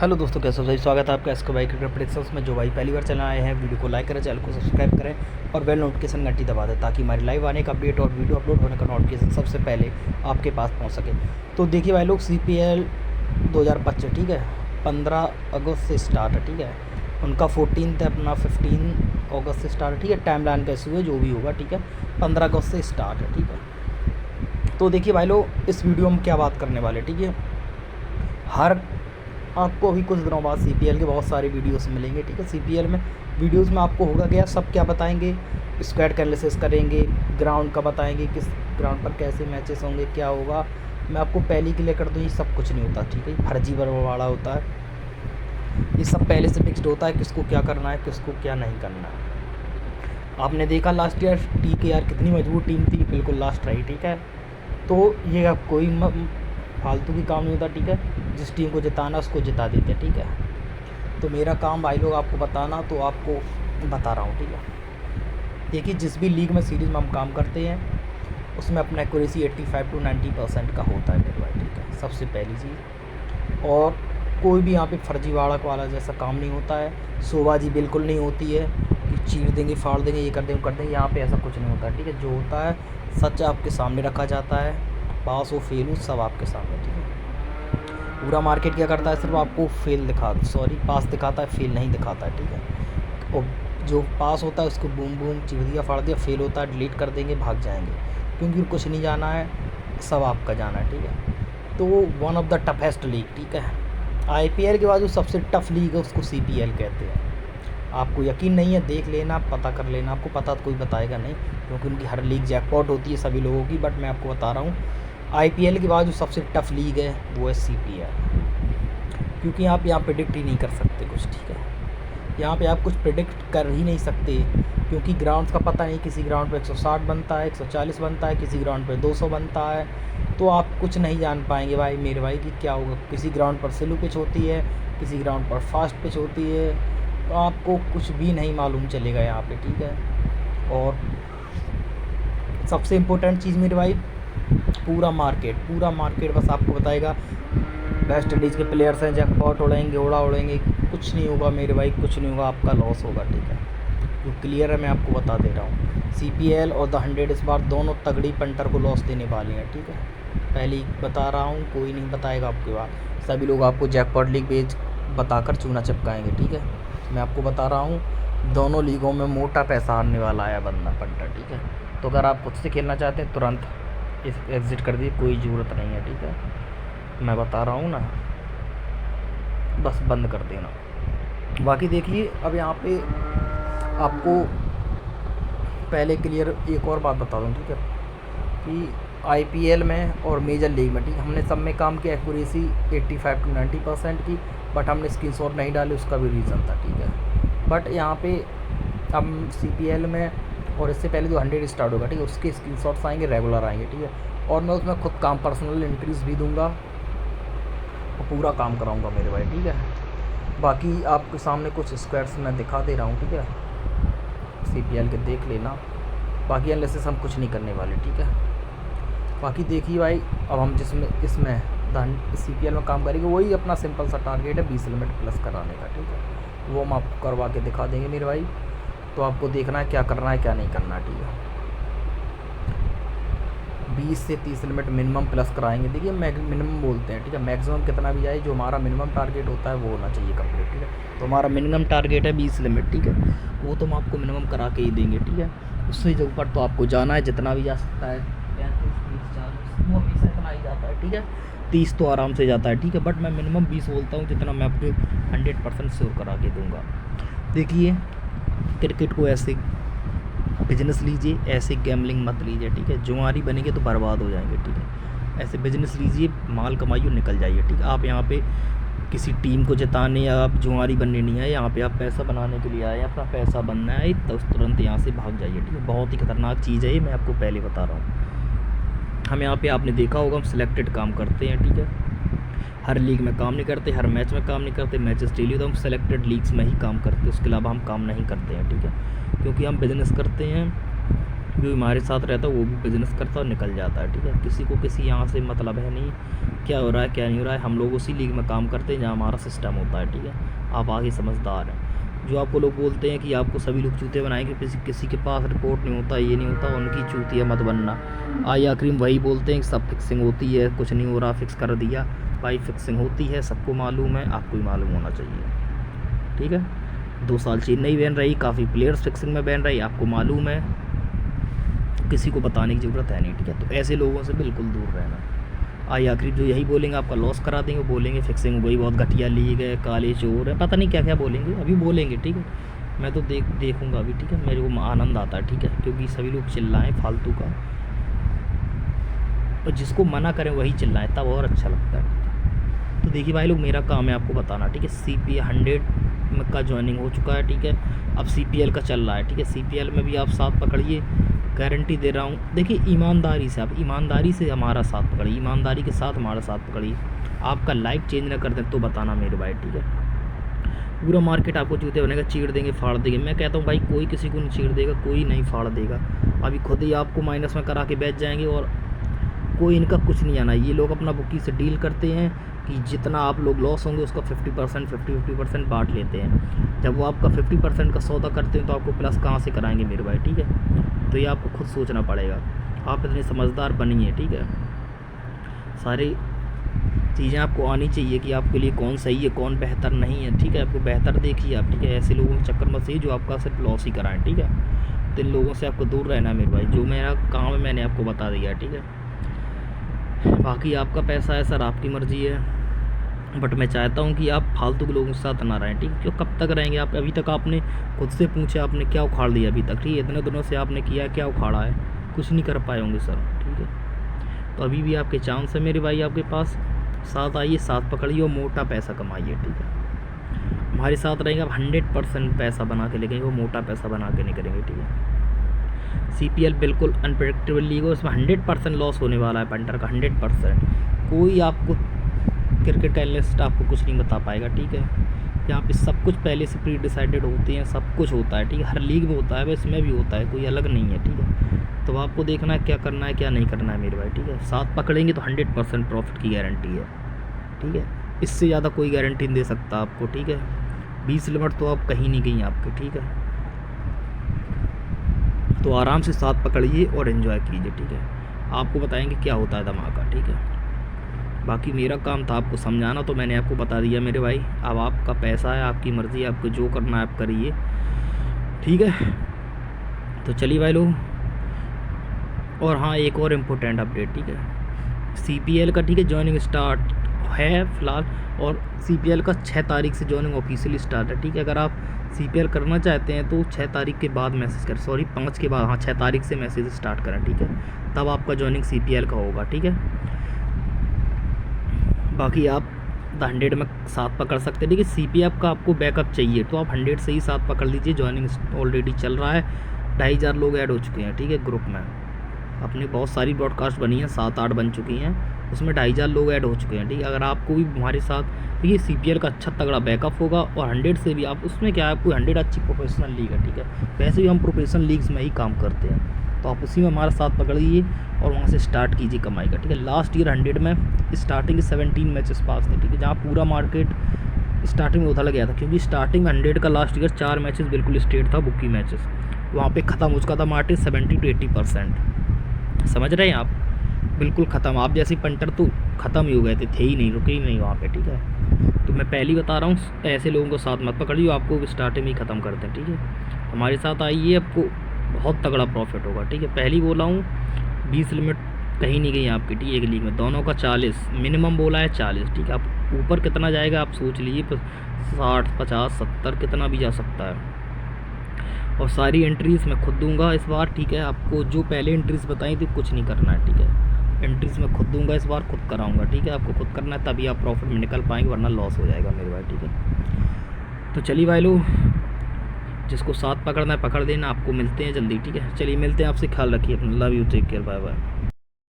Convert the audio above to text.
Hello दोस्तों, कैसे हो? सही स्वागत है आपका एसके भाई क्रिकेट प्रेडिक्शंस में। जो भाई पहली बार चैनल आए हैं, वीडियो को लाइक करें, चैनल को सब्सक्राइब करें और बेल नोटिफिकेशन घंटी दबा दें ताकि हमारी लाइव आने का अपडेट और वीडियो अपलोड होने का नोटिफिकेशन सबसे पहले आपके पास पहुंच सके। तो देखिए भाई लोग, CPL 2025 ठीक है 15 अगस्त से स्टार्ट है। ठीक है, उनका 14 है, अपना 15 अगस्त से स्टार्ट है। ठीक है, टाइम लाइन कैसे हुए जो भी होगा, ठीक है 15 अगस्त से स्टार्ट है। ठीक है, तो देखिए भाई लोग, इस वीडियो में क्या बात करने वाले, ठीक है आपको अभी कुछ दिनों बाद CPL के बहुत सारे वीडियोस मिलेंगे। ठीक है, CPL में वीडियोस में आपको होगा क्या, सब क्या बताएंगे, स्क्वाड का एनालिसिस करेंगे, ग्राउंड का बताएंगे, किस ग्राउंड पर कैसे मैचेस होंगे, क्या होगा। मैं आपको पहले क्लियर कर दूँ, ये सब कुछ नहीं होता। ठीक है, फर्जी बरवाड़ा होता है, ये सब पहले से फिक्स्ड होता है, किसको क्या करना है, किसको क्या नहीं करना है। आपने देखा लास्ट ईयर TKR कितनी मजबूत टीम थी, बिल्कुल लास्ट रही। ठीक है, तो ये अब कोई फालतू की काम नहीं होता। ठीक है, जिस टीम को जिताना उसको जिता देते। ठीक है, तो मेरा काम भाई लोग आपको बताना, तो आपको बता रहा हूँ। ठीक है, देखिए जिस भी लीग में सीरीज़ में हम काम करते हैं उसमें अपना एक्यूरेसी 85 to 90% का होता है मेरे भाई। ठीक है, सबसे पहली चीज़। और कोई भी यहाँ पे फर्जीवाड़ा वाला जैसा काम नहीं होता है, शोबाजी बिल्कुल नहीं होती है कि चीर देंगे, फाड़ देंगे, ये कर देंगे, कर देंगे। यहाँ पे ऐसा कुछ नहीं होता है। ठीक है, जो होता है सच आपके सामने रखा जाता है, पास हो फेल हो सब आपके सामने। ठीक है, पूरा मार्केट क्या करता है, सिर्फ आपको पास दिखाता है, फेल नहीं दिखाता है। ठीक है, और जो पास होता है उसको बूम बूम चिर दिया, फाड़ दिया, फेल होता है डिलीट कर देंगे, भाग जाएंगे, क्योंकि कुछ नहीं जाना है, सब आपका जाना है। ठीक है, तो one of the toughest league. ठीक है, IPL के बाद जो सबसे टफ लीग है उसको CPL कहते हैं। आपको यकीन नहीं है, देख लेना, पता कर लेना। आपको पता तो कोई बताएगा नहीं, क्योंकि उनकी हर लीग जैकपॉट होती है सभी लोगों की, बट मैं आपको बता रहा हूँ IPL के बाद जो सबसे टफ लीग है वो है CPL, क्योंकि आप यहाँ प्रिडिक्ट ही नहीं कर सकते कुछ। ठीक है, यहाँ पे आप कुछ प्रिडिक्ट कर ही नहीं सकते, क्योंकि ग्राउंड्स का पता नहीं, किसी ग्राउंड पे 160 बनता है, 140 बनता है, किसी ग्राउंड पे 200 बनता है, तो आप कुछ नहीं जान पाएंगे भाई मेरे भाई कि क्या होगा। किसी ग्राउंड पर स्लो पिच होती है, किसी ग्राउंड पर फास्ट पिच होती है, तो आपको कुछ भी नहीं मालूम चलेगा यहाँ पे। ठीक है, और सबसे इम्पोर्टेंट चीज़ मेरे भाई, पूरा मार्केट बस आपको बताएगा वेस्ट इंडीज़ के प्लेयर्स हैं, जैकपॉट उड़ाएंगे, कुछ नहीं होगा मेरे भाई, कुछ नहीं होगा, आपका लॉस होगा। ठीक है, जो क्लियर है मैं आपको बता दे रहा हूँ, CPL और द 100 इस बार दोनों तगड़ी पंटर को लॉस देने वाली हैं। ठीक है, पहले ही बता रहा हूँ, कोई नहीं बताएगा आपके बाद, सभी लोग आपको जैकपॉट लीग पेज बताकर चूना चिपकाएंगे। ठीक है, मैं आपको बता रहा हूँ, दोनों लीगों में मोटा पैसा आने वाला है बंदा पंटर। ठीक है, तो अगर आप खुद से खेलना चाहते हैं तुरंत एग्ज़िट कर दीजिए, कोई ज़रूरत नहीं है। ठीक है, मैं बता रहा हूँ ना, बस बंद कर देना। बाकी देखिए, अब यहाँ पे आपको पहले क्लियर एक और बात बता दूँ। ठीक है, कि IPL में और मेजर लीग में, ठीक है, हमने सब में काम किया, एक्यूरेसी 85 to 90% की, बट हमने स्क्रीनशॉट नहीं डाले, उसका भी रीज़न था। ठीक है, बट यहाँ पे हम CPL में और इससे पहले जो 100 स्टार्ट होगा, ठीक है, उसके स्क्रीनशॉट्स आएंगे, रेगुलर आएंगे। ठीक है, और मैं उसमें खुद काम पर्सनल इंक्रीज़ भी दूंगा और पूरा काम कराऊंगा मेरे भाई। ठीक है, बाकी आपके सामने कुछ स्क्वाड्स मैं दिखा दे रहा हूँ। ठीक है, CPL के देख लेना, बाकी एनालिसिस हम कुछ नहीं करने वाले। ठीक है, बाकी देखिए भाई, अब हम इसमें CPL में काम करेंगे, वही अपना सिंपल सा टारगेट है 20 लिमिट प्लस कराने का। ठीक है, वो हम आपको करवा के दिखा देंगे मेरे भाई, तो आपको देखना है क्या करना है क्या नहीं करना। ठीक है, 20 से 30 लिमिट मिनिमम प्लस कराएंगे। देखिए मिनिमम बोलते हैं, ठीक है, मैक्सिमम कितना भी जाए, जो हमारा मिनिमम टारगेट होता है वो होना चाहिए कंप्लीट। ठीक है, तो हमारा मिनिमम टारगेट है 20 लिमिट। ठीक है, वो तो हम आपको मिनिमम करा के ही देंगे। ठीक है, उससे जो ऊपर तो आपको जाना है, जितना भी जा सकता है, 35, 30, 40 वो हमेशा इतना ही जाता है। ठीक है, 30 तो आराम से जाता है। ठीक है, बट मैं मिनिमम 20 बोलता हूँ, जितना मैं आपको 100% श्योर करा के दूँगा। देखिए, क्रिकेट को ऐसे बिजनेस लीजिए, ऐसे गैम्बलिंग मत लीजिए। ठीक है, जुआरी बनेंगे तो बर्बाद हो जाएंगे। ठीक है, ऐसे बिजनेस लीजिए, माल कमाइए, निकल जाइए। ठीक है, आप यहाँ पे किसी टीम को जिताने या आप जुआरी बनने नहीं आए, यहाँ पे आप पैसा बनाने के लिए आए, अपना पैसा बनना है तो तुरंत यहाँ से भाग जाइए। ठीक है, बहुत ही खतरनाक चीज़ है ये, मैं आपको पहले बता रहा हूँ। हम यहाँ पे आपने देखा होगा, हम सिलेक्टेड काम करते हैं। ठीक है, हर लीग में काम नहीं करते, हर मैच में काम नहीं करते, मैचेस डेली तो हम सेलेक्टेड लीग्स में ही काम करते हैं, उसके अलावा हम काम नहीं करते हैं। ठीक है, क्योंकि हम बिज़नेस करते हैं जो हमारे साथ रहता है वो भी बिज़नेस करता है और निकल जाता है, ठीक है। किसी को किसी यहाँ से मतलब है नहीं क्या हो रहा है क्या नहीं हो रहा है। हम लोग उसी लीग में काम करते हैं जहाँ हमारा सिस्टम होता है, ठीक है। आप आगे समझदार हैं। जो आपको लोग बोलते हैं कि आपको सभी लोग चूते बनाएंगे, किसी के पास रिपोर्ट नहीं होता, ये नहीं होता, उनकी चूतिया मत बनना। आखिरी में वही बोलते हैं कि सब फिक्सिंग होती है, कुछ नहीं हो रहा, फिक्स कर दिया। भाई फिक्सिंग होती है, सबको मालूम है, आपको ही मालूम होना चाहिए, ठीक है। 2 साल चेन्नई बैन रही, काफ़ी प्लेयर्स फिक्सिंग में बैन रही, आपको मालूम है, किसी को बताने की ज़रूरत है नहीं, ठीक है। तो ऐसे लोगों से बिल्कुल दूर रहना। आखिरी जो यही बोलेंगे आपका लॉस करा देंगे, बोलेंगे फिक्सिंग हो गई, बहुत घटिया लीग है, काले चोर है, पता नहीं क्या क्या बोलेंगे, अभी बोलेंगे, ठीक है। मैं तो देखूँगा अभी, ठीक है। मेरे को आनंद आता है, ठीक है, क्योंकि सभी लोग चिल्लाएँ फालतू का, और जिसको मना करें वही चिल्लाएँ, तब और अच्छा लगता है। तो देखिए भाई लोग, मेरा काम है आपको बताना, ठीक है। CPL 100 का ज्वाइनिंग हो चुका है, ठीक है। अब CPL का चल रहा है, ठीक है। CPL में भी आप साथ पकड़िए, गारंटी दे रहा हूँ। देखिए ईमानदारी से, आप ईमानदारी से हमारा साथ पकड़िए, ईमानदारी के साथ हमारा साथ पकड़िए। आपका लाइफ चेंज ना कर दें तो बताना मेरे भाई, ठीक है। पूरा मार्केट आपको जूते बनेगा, चीड़ देंगे, फाड़ देंगे। मैं कहता हूँ भाई, कोई किसी को नहीं चीड़ देगा, कोई नहीं फाड़ देगा। अभी खुद ही आपको माइनस में करा के बेच जाएंगे, और कोई इनका कुछ नहीं आना। ये लोग अपना बुकी से डील करते हैं कि जितना आप लोग लॉस होंगे उसका 50% बांट लेते हैं। जब वो आपका 50% का सौदा करते हैं तो आपको प्लस कहाँ से कराएंगे मेरे भाई, ठीक है। तो ये आपको खुद सोचना पड़ेगा, आप इतने समझदार बनिए, ठीक है। सारी चीज़ें आपको आनी चाहिए कि आपके लिए कौन सही है, कौन बेहतर नहीं है, ठीक है। आपको बेहतर देखिए आप, ठीक है। ऐसे लोगों के चक्कर मत सही जो आपका सिर्फ लॉस ही कराएं, ठीक है। तो इन लोगों से आपको दूर रहना है मेरे भाई। जो मेरा काम है मैंने आपको बता दिया, ठीक है। बाकी आपका पैसा है सर, आपकी मर्ज़ी है, बट मैं चाहता हूँ कि आप फालतू के लोगों के साथ ना रहें, ठीक है। क्यों कब तक रहेंगे आप? अभी तक आपने खुद से पूछा, आपने क्या उखाड़ दिया अभी तक, ठीक है। इतने दिनों से आपने किया, क्या उखाड़ा है? कुछ नहीं कर पाए होंगे सर, ठीक है। तो अभी भी आपके चांस है मेरे भाई, आपके पास। साथ आइए, साथ पकड़िए और मोटा पैसा कमाइए, ठीक है। हमारे साथ रहेंगे, आप 100% पैसा बना के लेंगे, वो मोटा पैसा बना के नहीं करेंगे, ठीक है। CPL बिल्कुल अनप्रेडिक्टेबल लीग है, उसमें 100% लॉस होने वाला है पंटर का, 100%। कोई आपको क्रिकेट एनालिस्ट आपको कुछ नहीं बता पाएगा, ठीक है। यहाँ पे सब कुछ पहले से प्री डिसाइडेड होते हैं, सब कुछ होता है, ठीक है। हर लीग में होता है, वैसे इसमें भी होता है, कोई अलग नहीं है, ठीक है। तो आपको देखना है क्या करना है क्या नहीं करना है मेरे भाई, ठीक है। साथ पकड़ेंगे तो 100% प्रॉफिट की गारंटी है, ठीक है। इससे ज़्यादा कोई गारंटी नहीं दे सकता आपको, ठीक है। 20 लिमिट तो आप कहीं नहीं गई आपके, ठीक है। तो आराम से साथ पकड़िए और एंजॉय कीजिए, ठीक है। आपको बताएंगे क्या होता है धमाका, ठीक है। बाकी मेरा काम था आपको समझाना, तो मैंने आपको बता दिया मेरे भाई। अब आपका पैसा है, आपकी मर्ज़ी है, आपको जो करना है आप करिए, ठीक है। तो चलिए भाई लोग, और हाँ एक और इम्पोर्टेंट अपडेट, ठीक है। CPL का, ठीक है, ज्वाइनिंग स्टार्ट है फ़िलहाल, और CPL का 6 तारीख से ज्वाइनिंग ऑफिशियली स्टार्ट है, ठीक है। अगर आप CPL करना चाहते हैं तो 6 तारीख के बाद मैसेज करें, सॉरी 5 के बाद, हाँ 6 तारीख से मैसेज स्टार्ट करें, ठीक है। तब आपका ज्वाइनिंग CPL का होगा, ठीक है। बाकी आप 100 में साथ पकड़ सकते हैं, देखिए। CPF का आपको बैकअप चाहिए तो आप 100 से ही साथ पकड़ लीजिए। ज्वाइनिंग ऑलरेडी चल रहा है, 2500 लोग ऐड हो चुके हैं, ठीक है, ग्रुप में। अपनी बहुत सारी ब्रॉडकास्ट बनी हैं, 7-8 बन चुकी हैं, उसमें 2500 लोग ऐड हो चुके हैं, ठीक है। अगर आपको भी हमारे साथ, देखिए CPL का अच्छा तगड़ा बैकअप होगा, और 100 से भी आप, उसमें क्या है, आपको 100 अच्छी प्रोफेशनल लीग है, ठीक है। वैसे भी हम प्रोफेशनल लीग्स में ही काम करते हैं, तो आप उसी में हमारा साथ पकड़िए और वहाँ से स्टार्ट कीजिए कमाई का, ठीक है। लास्ट ईयर 100 में स्टार्टिंग 17 मैचेस पास थे, ठीक है, जहाँ पूरा मार्केट स्टार्टिंग में उधर गया था, क्योंकि स्टार्टिंग में 100 का लास्ट ईयर 4 मैचेस बिल्कुल स्टेट था, बुकी मैचेस, वहाँ पे ख़त्म हो चुका था मार्केट 70 to 80%, समझ रहे हैं आप, बिल्कुल ख़त्म। आप जैसे पंटर तो ख़त्म ही हो गए थे ही नहीं, रुके ही नहीं वहाँ पे, ठीक है। तो मैं पहले ही बता रहा हूँ, ऐसे लोगों को साथ मत पकड़िए, आपको स्टार्टिंग में ही ख़त्म करते हैं, ठीक है। हमारे साथ आइए, आपको बहुत तगड़ा प्रॉफिट होगा, ठीक है। पहले ही बोला हूँ, 20 लिमिट कहीं नहीं गई आपकी, ठीक है। एक लीग में दोनों का 40 मिनिमम बोला है, 40, ठीक है। आप ऊपर कितना जाएगा आप सोच लीजिए, 60, 50, 70 कितना भी जा सकता है। और सारी एंट्रीज़ मैं खुद दूंगा इस बार, ठीक है। आपको जो पहले एंट्रीज़ बताई थी कुछ नहीं करना है, ठीक है। एंट्रीज़ मैं खुद दूंगा इस बार, खुद कराऊंगा, ठीक है। आपको खुद करना है, तभी आप प्रॉफिट में निकल पाएंगे, वरना लॉस हो जाएगा मेरे भाई, ठीक है। तो चलिए भाई लोग, जिसको साथ पकड़ना है पकड़ देना। आपको मिलते हैं जल्दी, ठीक है। चलिए मिलते हैं, आपसे ख्याल रखिए अपना, love you, take care, bye bye.